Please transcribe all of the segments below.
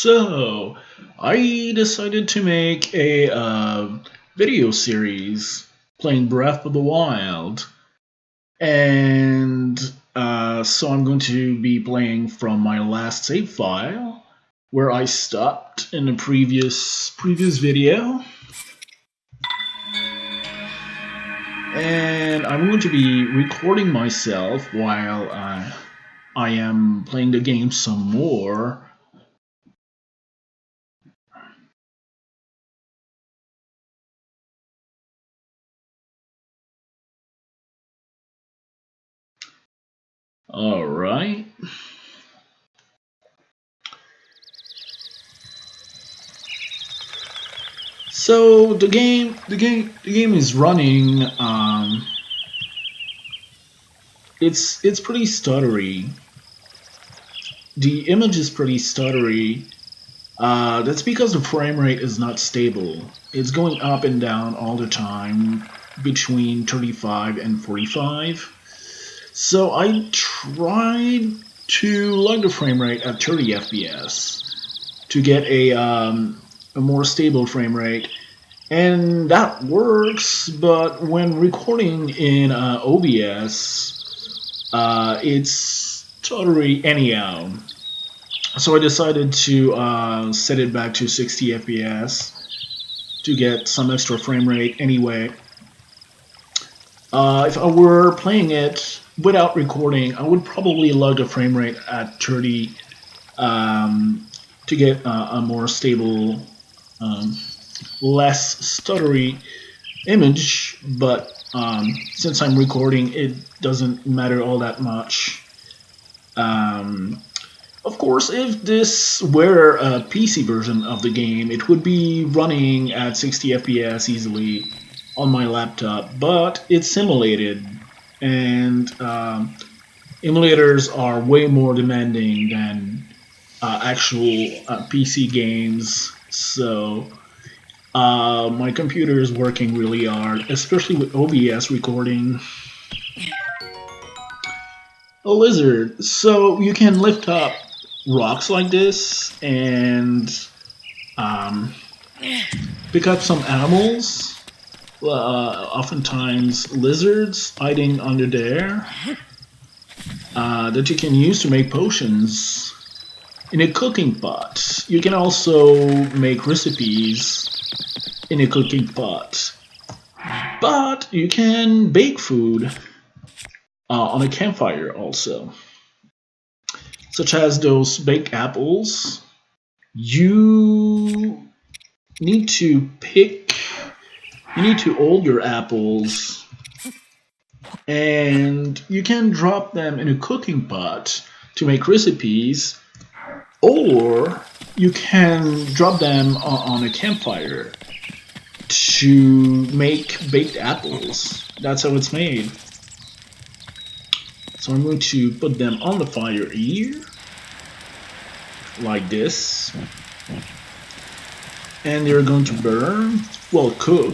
So, I decided to make a video series playing Breath of the Wild, and so I'm going to be playing from my last save file where I stopped in the previous video, and I'm going to be recording myself while I am playing the game some more. All right. So the game is running. It's pretty stuttery. The image is pretty stuttery. That's because the frame rate is not stable. It's going up and down all the time between 35 and 45. So I tried to lock the frame rate at 30 FPS to get a more stable frame rate, and that works. But when recording in OBS, it's stuttery anyhow. So I decided to set it back to 60 FPS to get some extra frame rate anyway. If I were playing it without recording, I would probably log the frame rate at 30 to get a more stable, less stuttery image, but since I'm recording, it doesn't matter all that much. Of course, if this were a PC version of the game, it would be running at 60 FPS easily on my laptop, but it's simulated, and emulators are way more demanding than actual PC games, so my computer is working really hard, especially with OBS recording. A lizard. So you can lift up rocks like this and pick up some animals. Oftentimes lizards hiding under there that you can use to make potions in a cooking pot. You can also make recipes in a cooking pot, but you can bake food on a campfire also, such as those baked apples. You need to hold your apples, and you can drop them in a cooking pot to make recipes, or you can drop them on a campfire to make baked apples. That's how it's made. So I'm going to put them on the fire here, like this, and they're going to burn, well, cook.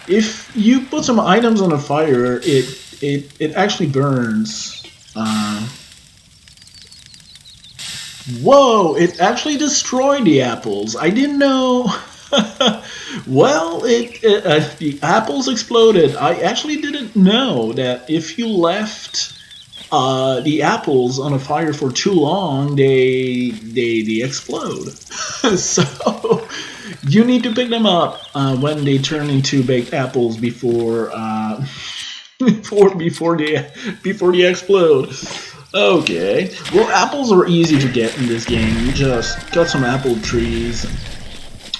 If you put some items on the fire, it actually burns. Whoa! It actually destroyed the apples. I didn't know. Well, the apples exploded. I actually didn't know that if you left the apples on a fire for too long, they explode. So you need to pick them up when they turn into baked apples before they explode. Okay. Well, apples are easy to get in this game. You just cut some apple trees.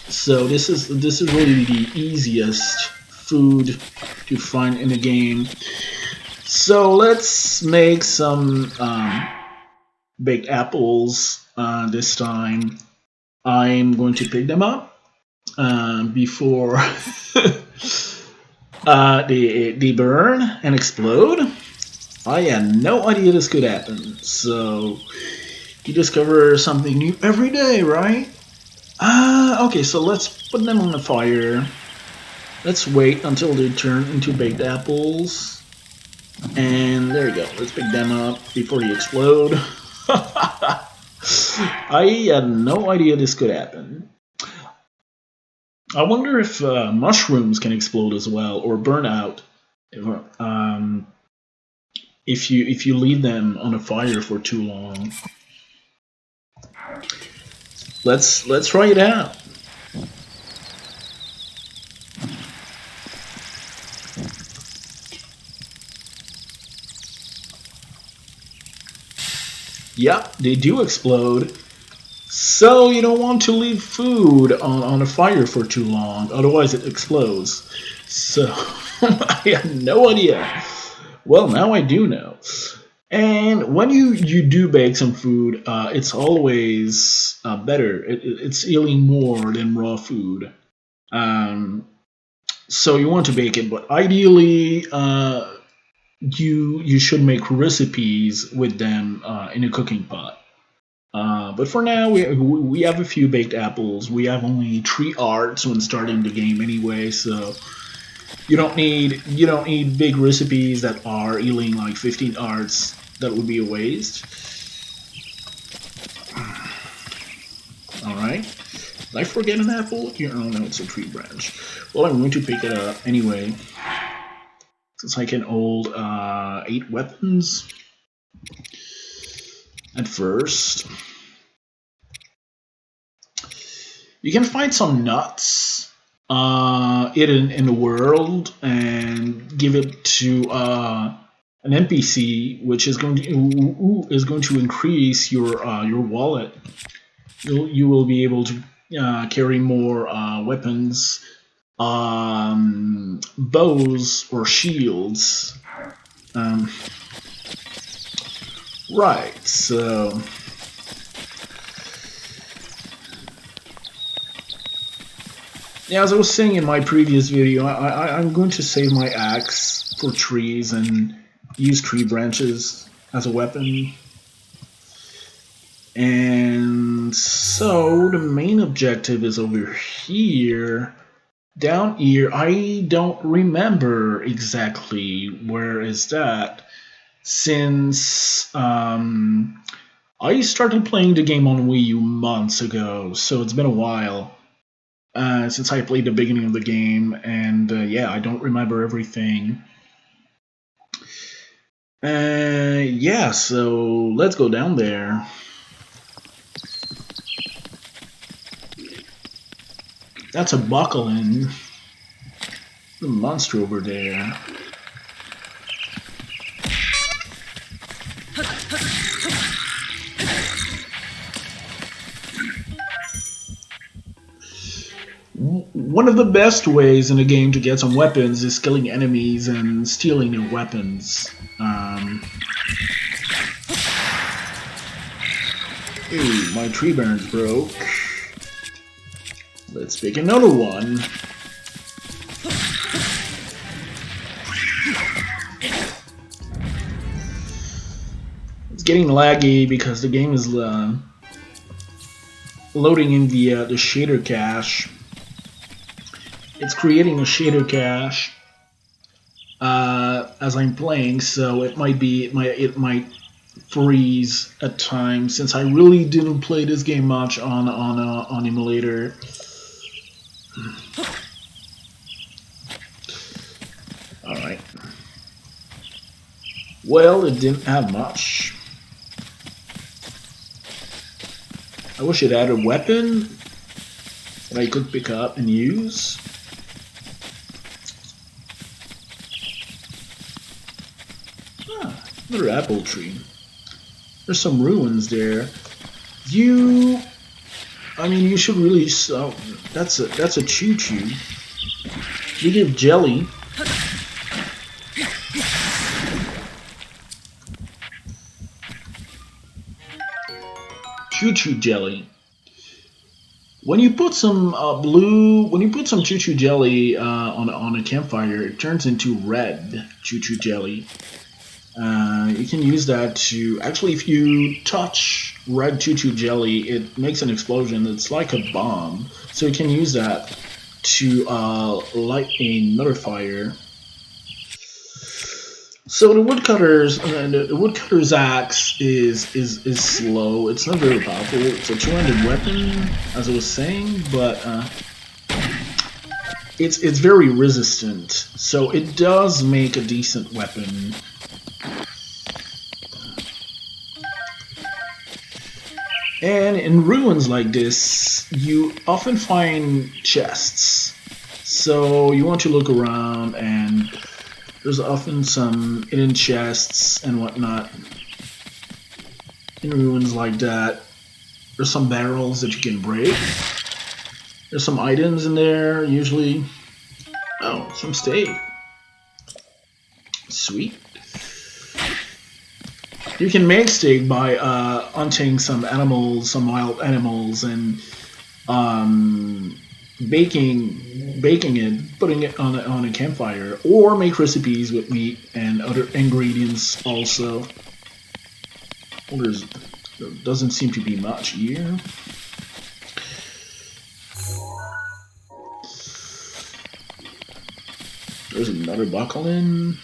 So this is really the easiest food to find in the game. So let's make some baked apples this time. I'm going to pick them up before they burn and explode. I had no idea this could happen. So you discover something new every day, right? Okay, so let's put them on the fire. Let's wait until they turn into baked apples. And there you go. Let's pick them up before they explode. I had no idea this could happen. I wonder if mushrooms can explode as well or burn out um, if you leave them on a fire for too long. Let's try it out. Yep, they do explode. So you don't want to leave food on a fire for too long, otherwise it explodes. So I had no idea. Well, now I do know. And when you do bake some food, it's always better. It's healing more than raw food. Um, so you want to bake it, but ideally, you should make recipes with them in a cooking pot. But for now, we have a few baked apples. We have only 3 hearts when starting the game anyway, so you don't need big recipes that are healing like 15 hearts. That would be a waste. All right. Did I forget an apple? Here, oh no, it's a tree branch. Well, I'm going to pick it up anyway, since I can hold 8 weapons at first. You can find some nuts in the world and give it to an NPC, which is going to increase your wallet. You will be able to carry more weapons, bows or shields. Right, so. Yeah, as I was saying in my previous video, I'm going to save my axe for trees and use tree branches as a weapon. And so the main objective is over here. Down here, I don't remember exactly where is that, since I started playing the game on Wii U months ago, so it's been a while. Since I played the beginning of the game, and yeah, I don't remember everything. Yeah, so let's go down there. That's a buckling. The monster over there. One of the best ways in a game to get some weapons is killing enemies and stealing their weapons. Ooh, my tree branch broke. Let's pick another one. It's getting laggy because the game is loading in the shader cache. It's creating a shader cache as I'm playing, so it might freeze at times, since I really didn't play this game much on emulator. All right. Well, it didn't have much. I wish it had a weapon that I could pick up and use. Another apple tree. There's some ruins there. You should really. That's a choo-choo. You give jelly. Choo-choo jelly. When you put some choo-choo jelly on a campfire, it turns into red choo-choo jelly. You can use that to, actually, if you touch red choo-choo jelly, it makes an explosion. It's like a bomb. So you can use that to light another fire. So the woodcutter's axe is slow. It's not very powerful. It's a two-handed weapon, as I was saying, but it's very resistant. So it does make a decent weapon. And in ruins like this, you often find chests. So you want to look around, and there's often some hidden chests and whatnot in ruins like that. There's some barrels that you can break. There's some items in there, usually. Oh, some steak. Sweet. You can make steak by hunting some animals, some wild animals, and baking it, putting it on a campfire, or make recipes with meat and other ingredients also. Well, there doesn't seem to be much here. There's another buckle in.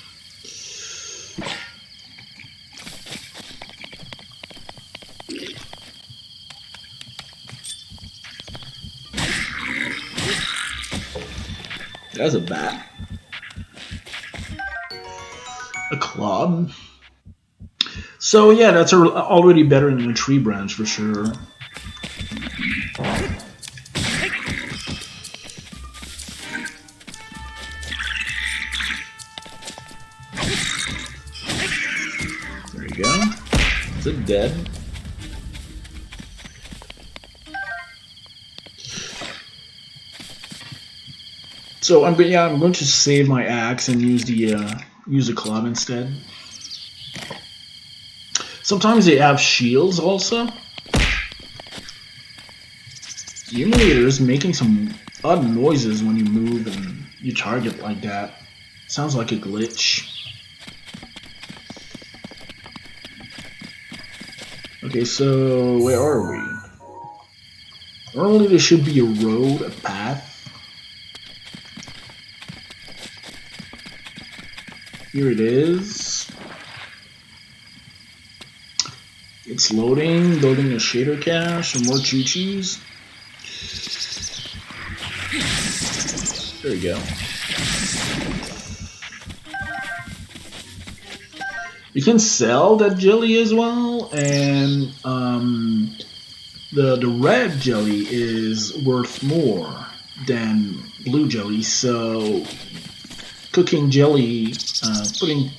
That's a bat. A club. So yeah, that's already better than a tree branch for sure. There you go. Is it dead? So I'm going to save my axe and use the club instead. Sometimes they have shields also. The emulator is making some odd noises when you move and you target like that. Sounds like a glitch. Okay, so where are we? Normally there should be a road, a path. Here it is. It's loading a shader cache, some more choo-choos. There you go. You can sell that jelly as well, and the red jelly is worth more than blue jelly, so cooking jelly, putting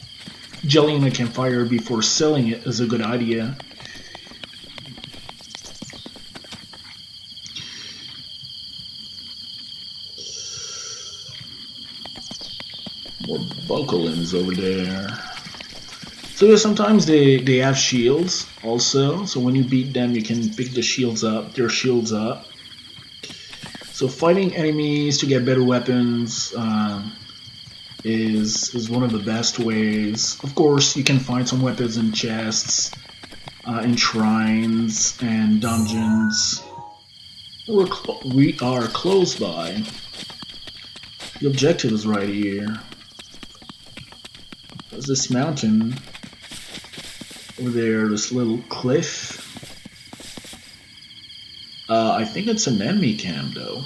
jelly in a campfire before selling it is a good idea. More buckalins over there. So yeah, sometimes they have shields also, so when you beat them you can pick their shields up. So fighting enemies to get better weapons is one of the best ways. Of course, you can find some weapons in chests, in shrines and dungeons. We are close by. The objective is right here. There's this mountain over there, this little cliff. I think it's an enemy camp though.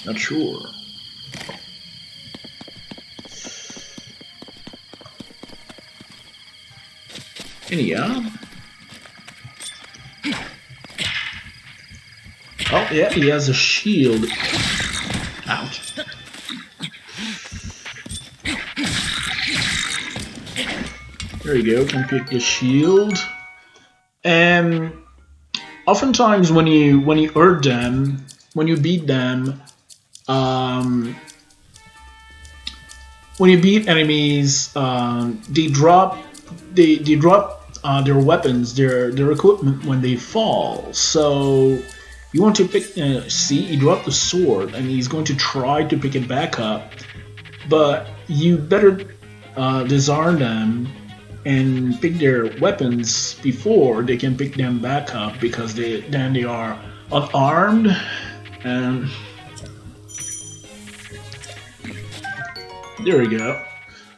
Not sure. Anyhow. Oh yeah, he has a shield. Out. There you go, can pick the shield. And oftentimes when you hurt them, when you beat them, when you beat enemies, they drop their weapons, their equipment when they fall. So you want to pick. See, he dropped the sword, and he's going to try to pick it back up. But you better disarm them and pick their weapons before they can pick them back up, because then they are unarmed and There we go.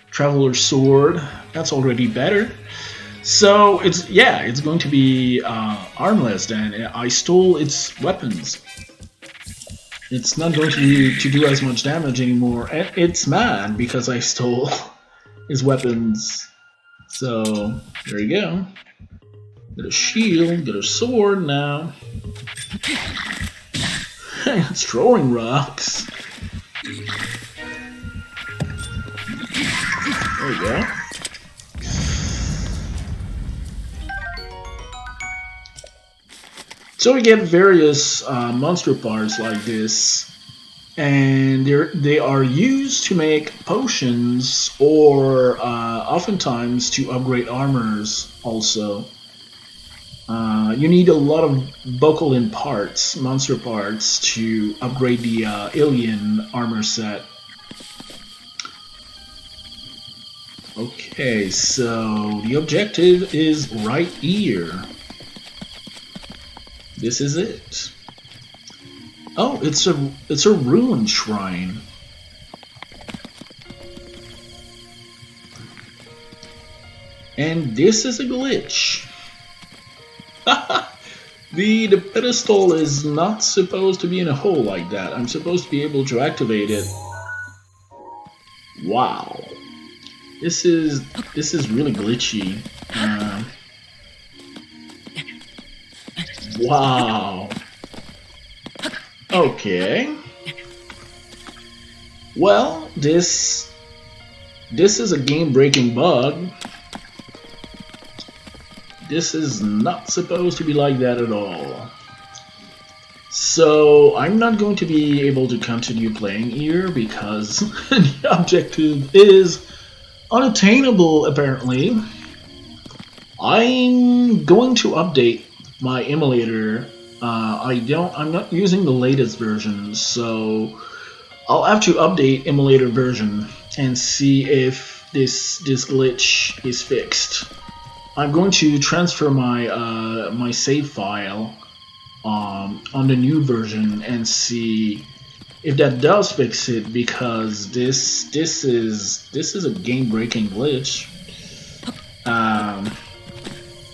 Traveler's Sword. That's already better. So it's going to be armless then. I stole its weapons. It's not going to do as much damage anymore. And it's mad because I stole his weapons. So there you go. Get a shield, get a sword now. It's throwing rocks. There we go. So we get various monster parts like this, and they are used to make potions or oftentimes to upgrade armors also. You need a lot of Bokolin parts, monster parts, to upgrade the alien armor set. Okay, so the objective is right here. This is it. Oh, it's a ruin shrine. And this is a glitch. The pedestal is not supposed to be in a hole like that. I'm supposed to be able to activate it. Wow. This is really glitchy. Wow. Okay. Well, this is a game-breaking bug. This is not supposed to be like that at all. So I'm not going to be able to continue playing here because the objective is unattainable apparently. I'm going to update my emulator. I'm not using the latest version, so I'll have to update emulator version and see if this glitch is fixed. I'm going to transfer my my save file on the new version and see if that does fix it, because this is a game-breaking glitch.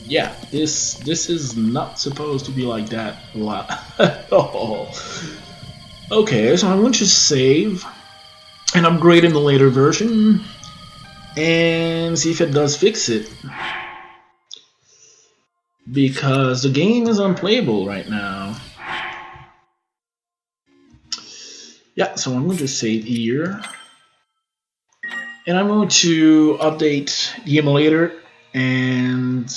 Yeah, this is not supposed to be like that at all. Okay, so I'm going to save and upgrade in the later version and see if it does fix it, because the game is unplayable right now. Yeah, so I'm going to save here, and I'm going to update the emulator. And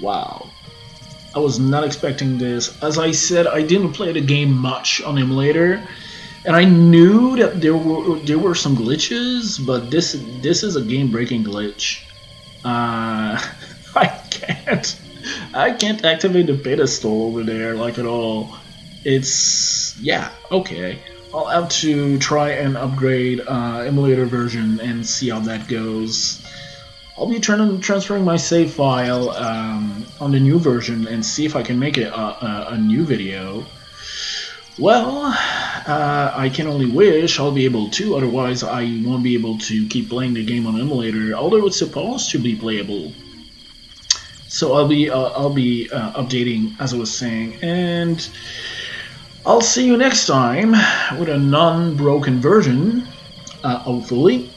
wow, I was not expecting this. As I said, I didn't play the game much on emulator, and I knew that there were some glitches, but this is a game-breaking glitch. I can't activate the pedestal over there like at all. It's yeah, okay. I'll have to try and upgrade emulator version and see how that goes. I'll be transferring my save file on the new version and see if I can make it a new video. Well, I can only wish I'll be able to, otherwise I won't be able to keep playing the game on emulator, although it's supposed to be playable. So I'll be updating, as I was saying, and I'll see you next time with a non-broken version, hopefully.